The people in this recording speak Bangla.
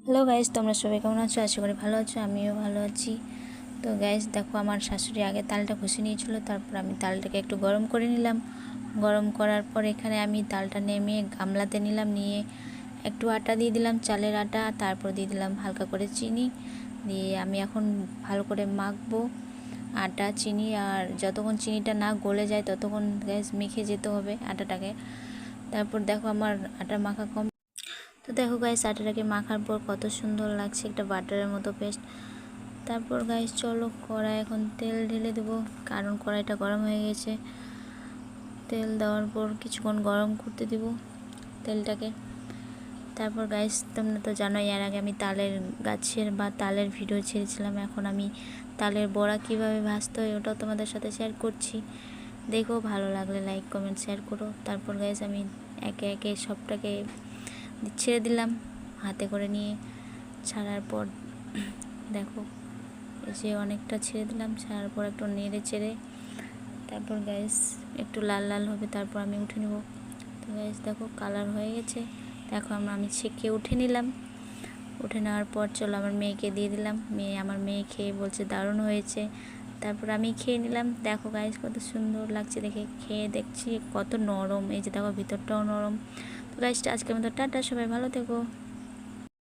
হ্যালো গাইস, তোমরা সবাই কেমন আছো? আশা করি ভালো আছো, আমিও ভালো আছি। তো গাইস দেখো, আমার শাশুড়ি আগে তালটা ঘষে নিয়েছিল, তারপর আমি তালটাকে একটু গরম করে নিলাম। গরম করার পর এখানে আমি তালটা নেমে গামলাতে নিলাম, নিয়ে একটু আটা দিয়ে দিলাম, চালের আটা, তারপর দিয়ে দিলাম হালকা করে চিনি, দিয়ে আমি এখন ভালো করে মাখবো আটা চিনি। আর যতক্ষণ চিনিটা না গলে যায় ততক্ষণ গ্যাস মেখে যেতে হবে আটাটাকে। তারপর দেখো আমার আটা মাখা কম। তো দেখো গাইস, আটাটাকে মাখার পর কত সুন্দর লাগছে, একটা বাটারের মতো পেস্ট। তারপর গাইস চলো কড়াই এখন তেল ঢেলে দেবো, কারণ কড়াইটা গরম হয়ে গেছে। তেল দেওয়ার পর কিছুক্ষণ গরম করতে দেবো তেলটাকে। তারপর গাইস তোমরা তো জানোই, এর আগে আমি তালের গাছের বা তালের ভিডিও ছেড়েছিলাম। এখন আমি তালের বড়া কিভাবে ভাজতে হয় ওটাও তোমাদের সাথে শেয়ার করছি। দেখো, ভালো লাগলে লাইক কমেন্ট শেয়ার করো। তারপর গাইস আমি একে একে সবটাকে ছেড়ে দিলাম হাতে করে নিয়ে। ছাড়ার পর দেখো এই যে অনেকটা ছেড়ে দিলাম, ছাড়ার পর একটু নেড়ে চেড়ে তারপর গ্যাস একটু লাল লাল হবে, তারপর আমি উঠে নেব। তো গ্যাস দেখো কালার হয়ে গেছে। দেখো আমি ছেঁকে উঠে নিলাম। উঠে নেওয়ার পর চলো আমার মেয়েকে দিয়ে দিলাম। আমার মেয়ে খেয়ে বলছে দারুণ হয়েছে। তারপর আমি খেয়ে নিলাম। দেখো গাইস কত সুন্দর লাগছে দেখে, খেয়ে দেখছি কত নরম, এই যে দেখো ভিতরটাও নরম। তো গাইসটা আজকের মতো টাটা, সবাই ভালো থেকো।